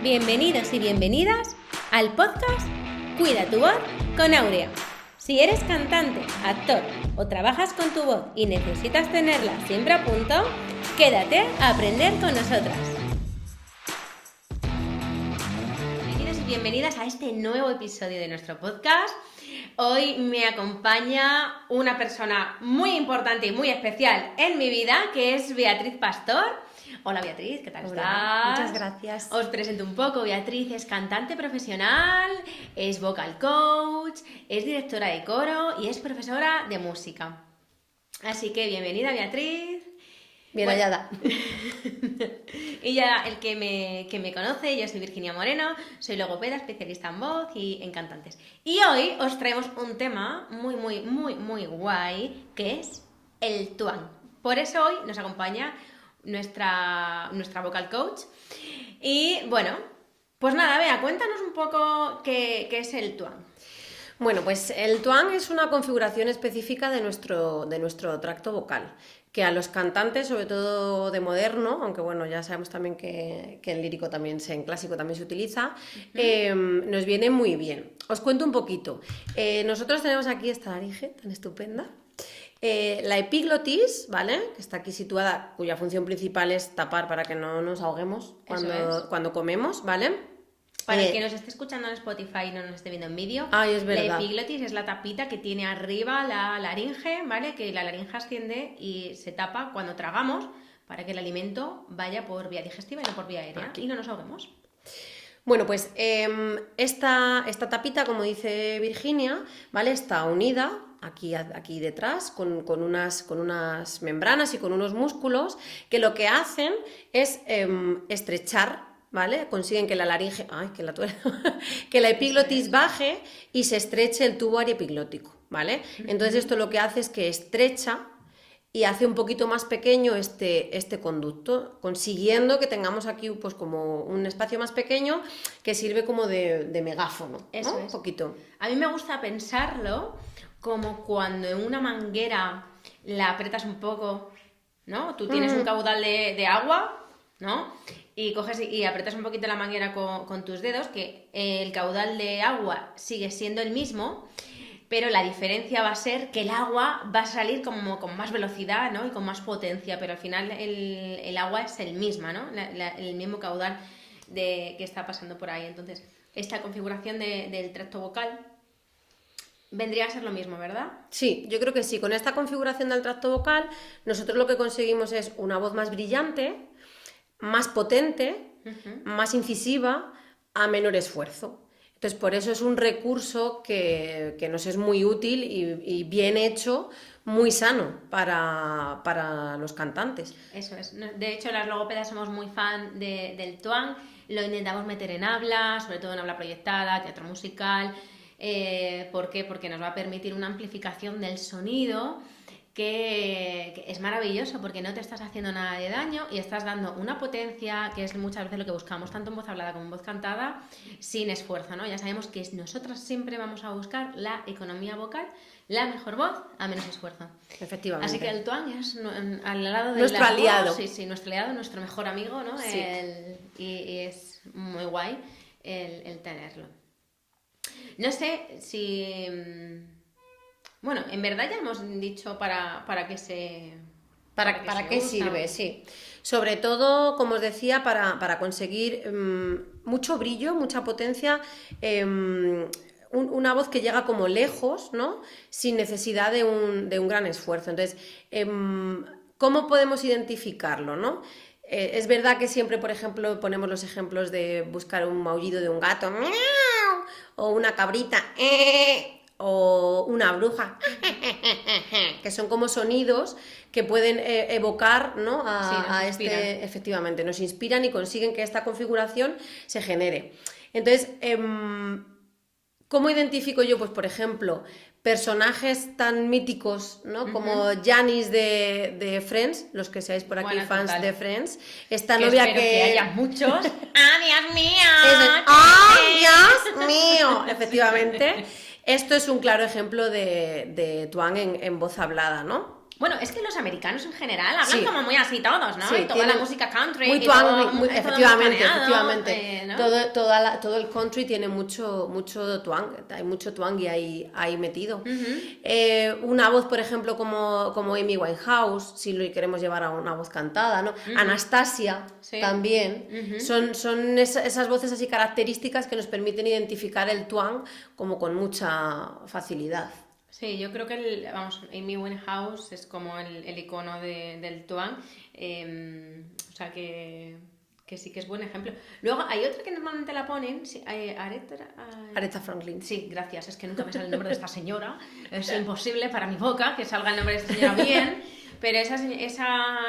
Bienvenidos y bienvenidas al podcast Cuida tu voz con Aurea. Si eres cantante, actor o trabajas con tu voz y necesitas tenerla siempre a punto, quédate a aprender con nosotras. Bienvenidos y bienvenidas a este nuevo episodio de nuestro podcast. Hoy me acompaña una persona muy importante y muy especial en mi vida, que es Beatriz Pastor. Hola Beatriz, ¿qué tal estás? Muchas gracias. Os presento un poco. Beatriz es cantante profesional, es vocal coach, es directora de coro y es profesora de música. Así que bienvenida Beatriz. Bien hallada. Y ya el que me conoce, yo soy Virginia Moreno, soy logopeda, especialista en voz y en cantantes. Y hoy os traemos un tema muy guay, que es el twang. Por eso hoy nos acompaña nuestra vocal coach. Y bueno, pues nada, Bea, cuéntanos un poco qué es el twang. Bueno, pues el twang es una configuración específica de nuestro tracto vocal, que a los cantantes, sobre todo de moderno, aunque bueno, ya sabemos también que en lírico también, en clásico también se utiliza, nos viene muy bien. Os cuento un poquito. Nosotros tenemos aquí esta laringe tan estupenda. La epiglotis, ¿vale? Que está aquí situada, cuya función principal es tapar para que no nos ahoguemos cuando comemos, ¿vale? Para el que nos esté escuchando en Spotify y no nos esté viendo en vídeo, es verdad. La epiglotis es la tapita que tiene arriba la laringe, ¿vale? Que la laringe asciende y se tapa cuando tragamos para que el alimento vaya por vía digestiva y no por vía aérea y no nos ahoguemos. Bueno, pues esta tapita, como dice Virginia, ¿vale? Está unida aquí detrás con unas membranas y con unos músculos que lo que hacen es estrechar, ¿vale? Consiguen que la laringe, que la epiglotis baje y se estreche el tubo ariepiglótico, ¿vale? Entonces esto lo que hace es que estrecha y hace un poquito más pequeño este conducto, consiguiendo que tengamos aquí pues como un espacio más pequeño que sirve como de megáfono, ¿no? Eso es. Un poquito. A mí me gusta pensarlo como cuando en una manguera la aprietas un poco, ¿no? Tú tienes un caudal de agua, ¿no? Y coges y aprietas un poquito la manguera con tus dedos, que el caudal de agua sigue siendo el mismo, pero la diferencia va a ser que el agua va a salir como con más velocidad, ¿no? Y con más potencia, pero al final el agua es el mismo, ¿no? El mismo caudal que está pasando por ahí. Entonces, esta configuración del tracto vocal vendría a ser lo mismo, ¿verdad? Sí, yo creo que sí. Con esta configuración del tracto vocal, nosotros lo que conseguimos es una voz más brillante, más potente, más incisiva, a menor esfuerzo. Entonces, por eso es un recurso que nos es muy útil y bien hecho, muy sano para los cantantes. Eso es. De hecho, las logopedas somos muy fan del twang. Lo intentamos meter en habla, sobre todo en habla proyectada, teatro musical. ¿Por qué? Porque nos va a permitir una amplificación del sonido que es maravilloso, porque no te estás haciendo nada de daño y estás dando una potencia, que es muchas veces lo que buscamos, tanto en voz hablada como en voz cantada, sin esfuerzo, ¿no? Ya sabemos que nosotras siempre vamos a buscar la economía vocal, la mejor voz a menos esfuerzo. Efectivamente. Así que el twang es al lado de nuestro aliado. Sí, nuestro aliado, nuestro mejor amigo, ¿no? Sí. Y es muy guay el tenerlo. No sé si... Bueno, en verdad ya hemos dicho para qué qué sirve, sí. Sobre todo, como os decía, para conseguir mucho brillo, mucha potencia, una voz que llega como lejos, ¿no? Sin necesidad de un gran esfuerzo. Entonces, ¿cómo podemos identificarlo, no? Es verdad que siempre, por ejemplo, ponemos los ejemplos de buscar un maullido de un gato, ¡miau! O una cabrita, o una bruja, que son como sonidos que pueden evocar, ¿no? Efectivamente, nos inspiran y consiguen que esta configuración se genere. Entonces, ¿cómo identifico yo? Pues, por ejemplo, personajes tan míticos, ¿no? Como Janice de Friends, los que seáis por aquí fans de Friends, esta novia que haya muchos. ¡Ah, Dios mío! ¡Ah, Dios mío! Efectivamente. Esto es un claro ejemplo de twang en voz hablada, ¿no? Bueno, es que los americanos en general hablan Sí. como muy así todos, ¿no? Sí, Y toda tienen la música country. muy y twang, todo, muy- es todo efectivamente, planeado, efectivamente. ¿no? Todo el country tiene mucho twang, hay mucho twang y ahí metido. Una voz, por ejemplo, como Amy Winehouse, si lo queremos llevar a una voz cantada, ¿no? Anastasia Sí. también. Son esas voces así características que nos permiten identificar el twang como con mucha facilidad. Sí, yo creo que Amy Winehouse es como el icono del twang. O sea que sí que es buen ejemplo. Luego hay otra que normalmente la ponen, sí, Aretha Franklin. Sí, gracias, es que nunca me sale el nombre de esta señora. Es imposible para mi boca que salga el nombre de esta señora bien. Pero esa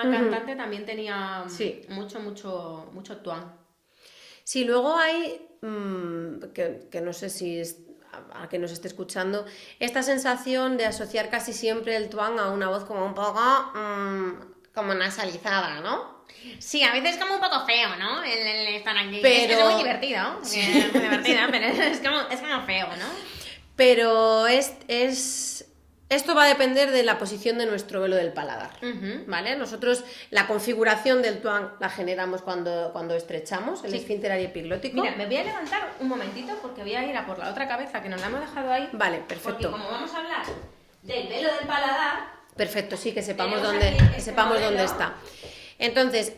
cantante también tenía Sí. mucho twang. Sí, luego hay, que no sé si a que nos esté escuchando, esta sensación de asociar casi siempre el twang a una voz como un poco como nasalizada, ¿no? Sí, a veces es como un poco feo, ¿no? El estar aquí. Pero- Es muy divertido. Es muy divertido, pero es como feo, ¿no? Pero esto va a depender de la posición de nuestro velo del paladar, ¿vale? Nosotros la configuración del twang la generamos cuando estrechamos el Sí. esfínter ariepiglótico. Mira, me voy a levantar un momentito porque voy a ir a por la otra cabeza que nos la hemos dejado ahí. Vale, Porque perfecto. como vamos a hablar del velo del paladar, Perfecto, sí, que sepamos Tenemos dónde, aquí que este sepamos modelo. dónde está. Entonces,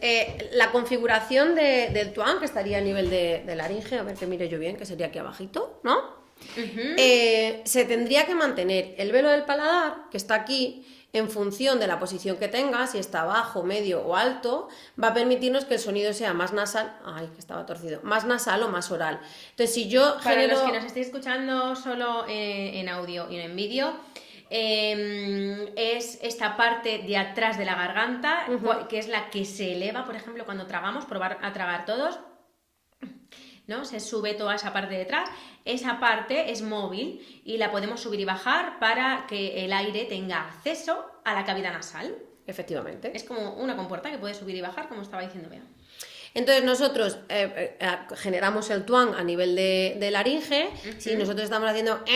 la configuración del twang, que estaría a nivel de laringe, a ver que mire yo bien, que sería aquí abajito, ¿no? Se tendría que mantener el velo del paladar, que está aquí, en función de la posición que tenga, si está bajo, medio o alto, va a permitirnos que el sonido sea más nasal, ay, que estaba torcido, más nasal o más oral. Entonces, si yo para genero... los que nos estéis escuchando solo en audio y no en vídeo, es esta parte de atrás de la garganta, que es la que se eleva, por ejemplo, cuando tragamos, probar a tragar todos, ¿no? Se sube toda esa parte de atrás. Esa parte es móvil y la podemos subir y bajar para que el aire tenga acceso a la cavidad nasal. Efectivamente. Es como una compuerta que puede subir y bajar, como estaba diciendo Bea. Entonces nosotros generamos el twang a nivel de laringe. Si nosotros estamos haciendo que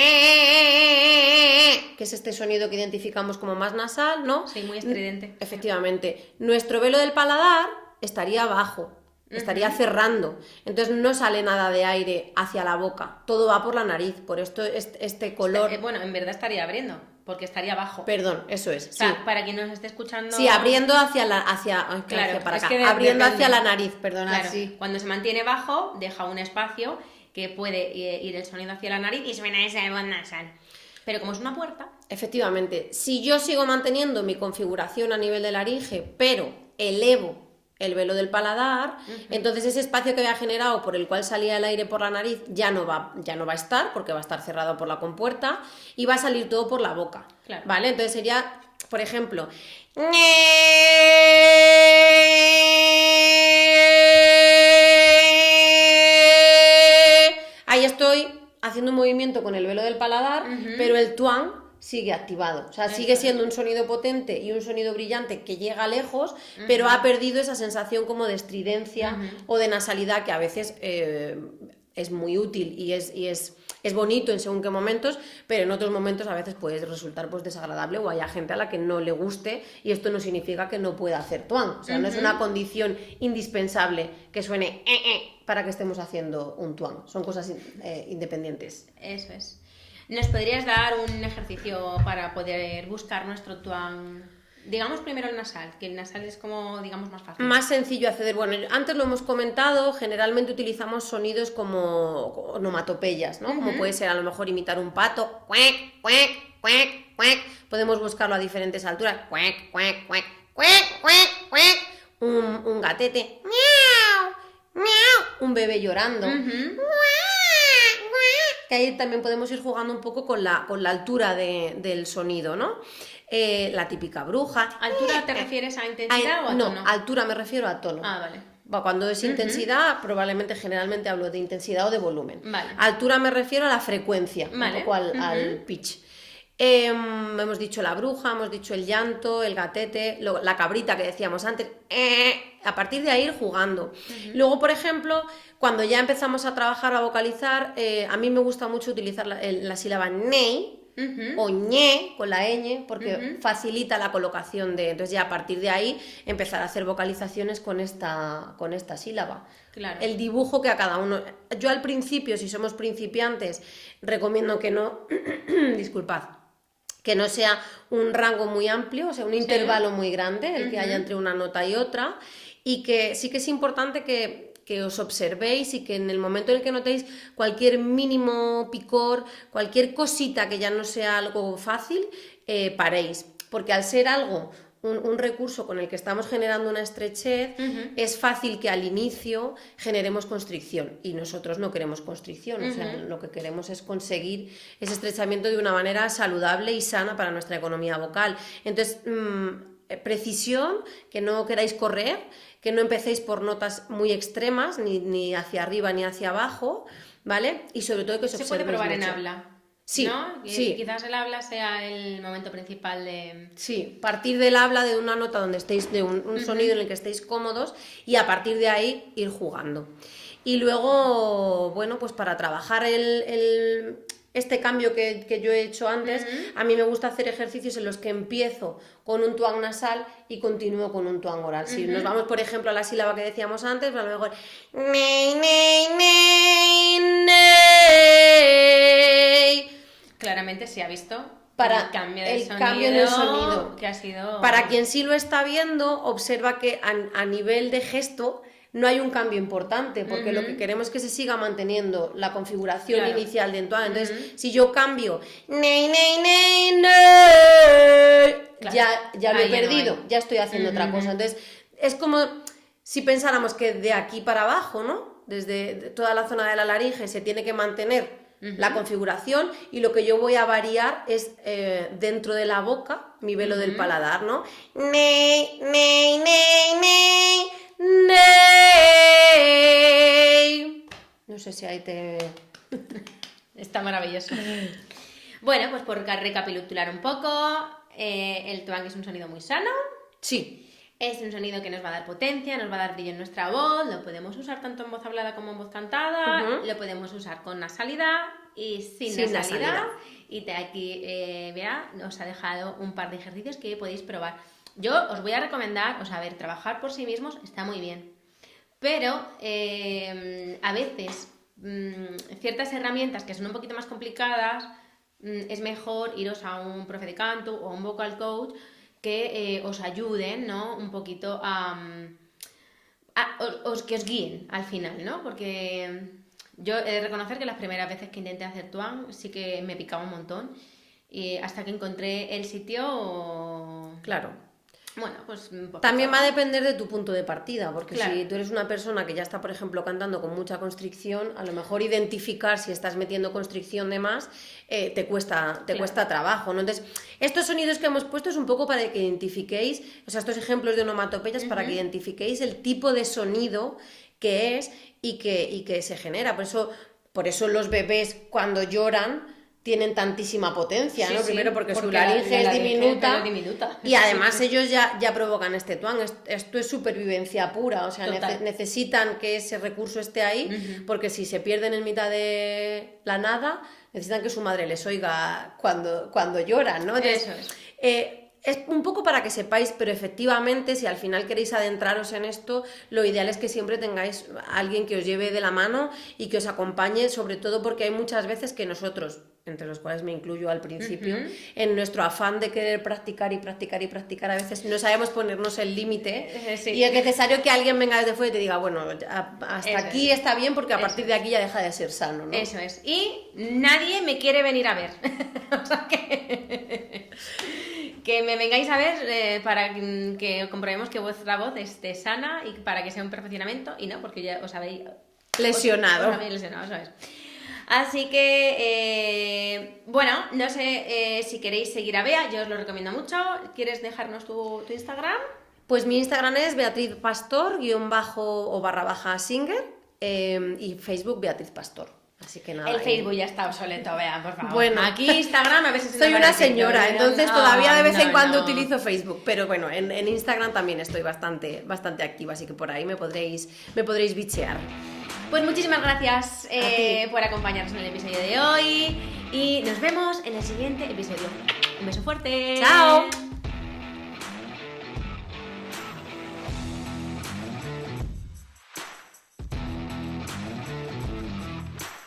es este sonido que identificamos como más nasal, ¿no? Sí, muy estridente. Efectivamente. Nuestro velo del paladar estaría abajo, estaría cerrando. Entonces no sale nada de aire hacia la boca, todo va por la nariz. Por esto este color... Bueno, en verdad estaría abriendo, porque estaría abajo. Perdón, eso es. O sea, Sí. para quien nos esté escuchando... Sí, abriendo hacia Claro, para es acá. que Abriendo depende. hacia la nariz, perdona. Claro, Sí. cuando se mantiene bajo, deja un espacio que puede ir el sonido hacia la nariz y suena esa voz nasal. Pero como es una puerta... Efectivamente, si yo sigo manteniendo mi configuración a nivel de laringe, pero elevo el velo del paladar, entonces ese espacio que había generado por el cual salía el aire por la nariz ya no va a estar, porque va a estar cerrado por la compuerta, y va a salir todo por la boca. Claro. ¿Vale? Entonces sería, por ejemplo... Ahí estoy haciendo un movimiento con el velo del paladar, pero el twang sigue activado. O sea, sigue siendo un sonido potente y un sonido brillante que llega lejos, pero ha perdido esa sensación como de estridencia o de nasalidad que a veces es muy útil y es bonito en según qué momentos, pero en otros momentos a veces puede resultar pues desagradable o haya gente a la que no le guste, y esto no significa que no pueda hacer twang. O sea, no es una condición indispensable que suene para que estemos haciendo un twang. Son cosas independientes. Eso es. ¿Nos podrías dar un ejercicio para poder buscar nuestro twang? Digamos primero el nasal, que el nasal es como, digamos, más fácil. Más sencillo acceder. Bueno, antes lo hemos comentado, generalmente utilizamos sonidos como onomatopeyas, ¿no? Como puede ser a lo mejor imitar un pato, cuec, cuec, cuec, cuec. Podemos buscarlo a diferentes alturas, cuec, cuec, cuec, cuec, cuec, cuec. Un gatete, miau, miau. Un bebé llorando, que ahí también podemos ir jugando un poco con la altura del sonido, ¿no? La típica bruja. ¿Altura te refieres a intensidad o a tono? No, altura me refiero a tono. Ah, vale. Cuando es intensidad, probablemente generalmente hablo de intensidad o de volumen. Vale. Altura me refiero a la frecuencia, Vale. un poco al pitch. Hemos dicho la bruja, hemos dicho el llanto, el gatete, la cabrita que decíamos antes. A partir de ahí ir jugando. Luego, por ejemplo, cuando ya empezamos a trabajar, a vocalizar, a mí me gusta mucho utilizar la sílaba ney, Ujú. o ñe con la ñ, porque facilita la colocación de... Entonces ya a partir de ahí empezar a hacer vocalizaciones con esta sílaba. Claro. El dibujo que a cada uno... Yo al principio, si somos principiantes, recomiendo que no... Disculpad. Que no sea un rango muy amplio, o sea, un intervalo muy grande, el que haya entre una nota y otra, y que sí que es importante que os observéis y que en el momento en el que notéis cualquier mínimo picor, cualquier cosita que ya no sea algo fácil, paréis. Porque al ser algo, un recurso con el que estamos generando una estrechez, es fácil que al inicio generemos constricción. Y nosotros no queremos constricción, o sea, lo que queremos es conseguir ese estrechamiento de una manera saludable y sana para nuestra economía vocal. Entonces, precisión, que no queráis correr, que no empecéis por notas muy extremas, ni hacia arriba ni hacia abajo, ¿vale? Y sobre todo que os Se observéis puede probar mucho. en habla. Sí, ¿No? sí. Quizás el habla sea el momento principal de... Sí, partir del habla de una nota donde estéis, de un sonido en el que estéis cómodos y a partir de ahí ir jugando. Y luego, bueno, pues para trabajar este cambio que yo he hecho antes, a mí me gusta hacer ejercicios en los que empiezo con un tuang nasal y continúo con un tuang oral. Si nos vamos, por ejemplo, a la sílaba que decíamos antes, pues a lo mejor... Claramente se ha visto Para el cambio en el sonido. Que ha sido... Para quien sí lo está viendo, observa que a nivel de gesto no hay un cambio importante, porque lo que queremos es que se siga manteniendo la configuración Claro. inicial de entoada. Entonces, si yo cambio nei, nei, nei, nei, Claro. ya lo he Ahí ya no perdido, hay. ya estoy haciendo otra cosa. Entonces, es como si pensáramos que de aquí para abajo, ¿no? Desde toda la zona de la laringe se tiene que mantener la configuración, y lo que yo voy a variar es dentro de la boca, mi velo del paladar, ¿no? Nei, nei, nei, nei, nei. No sé si ahí te... Está maravilloso. Bueno, pues por recapitular un poco, el tuang es un sonido muy sano. Sí. Es un sonido que nos va a dar potencia, nos va a dar brillo en nuestra voz, lo podemos usar tanto en voz hablada como en voz cantada, lo podemos usar con nasalidad y sin nasalidad. Y aquí Bea nos ha dejado un par de ejercicios que podéis probar. Yo os voy a recomendar, o sea, a ver, trabajar por sí mismos está muy bien, pero a veces ciertas herramientas que son un poquito más complicadas, es mejor iros a un profe de canto o a un vocal coach que os ayuden, ¿no? Un poquito que os guíen al final, ¿no? Porque yo he de reconocer que las primeras veces que intenté hacer tuang sí que me picaba un montón, y hasta que encontré el sitio... Claro. Bueno, pues... También va a depender de tu punto de partida, porque Claro. si tú eres una persona que ya está, por ejemplo, cantando con mucha constricción, a lo mejor identificar si estás metiendo constricción de más te cuesta trabajo, ¿no? Entonces, estos sonidos que hemos puesto es un poco para que identifiquéis, o sea, estos ejemplos de onomatopeyas, para que identifiquéis el tipo de sonido que es y que se genera. Por eso los bebés, cuando lloran, tienen tantísima potencia, Sí, ¿no? sí, Primero porque su porque laringe la es laringe diminuta, es diminuta. y además ellos ya provocan este tuang. Esto es supervivencia pura, o sea, Total. necesitan que ese recurso esté ahí, porque si se pierden en mitad de la nada, necesitan que su madre les oiga cuando lloran, ¿no? Entonces, Eso es. es un poco para que sepáis, pero efectivamente, si al final queréis adentraros en esto, lo ideal es que siempre tengáis a alguien que os lleve de la mano y que os acompañe, sobre todo porque hay muchas veces que nosotros, entre los cuales me incluyo al principio, en nuestro afán de querer practicar y practicar y practicar, a veces no sabemos ponernos el límite, Sí. y es necesario que alguien venga desde fuera y te diga, bueno, hasta Eso aquí es. está bien, porque a Eso partir de aquí ya deja de ser sano, ¿no? Eso es. Y nadie me quiere venir a ver. O sea que me vengáis a ver para que comprobemos que vuestra voz esté sana y para que sea un perfeccionamiento, y no, porque ya os habéis Lesionado. Os habéis lesionado, ¿sabes? Así que, bueno, no sé si queréis seguir a Bea, yo os lo recomiendo mucho. ¿Quieres dejarnos tu Instagram? Pues mi Instagram es Beatriz Pastor, _singer, y Facebook Beatriz Pastor. Así que nada. El Facebook ya está obsoleto, Bea, por favor. Bueno, aquí Instagram a veces soy una señora, entonces todavía de vez en cuando no. utilizo Facebook, pero bueno, en Instagram también estoy bastante activa, así que por ahí me podréis bichear. Pues muchísimas gracias ti. por acompañarnos en el episodio de hoy. Y nos vemos en el siguiente episodio. Un beso fuerte. ¡Chao!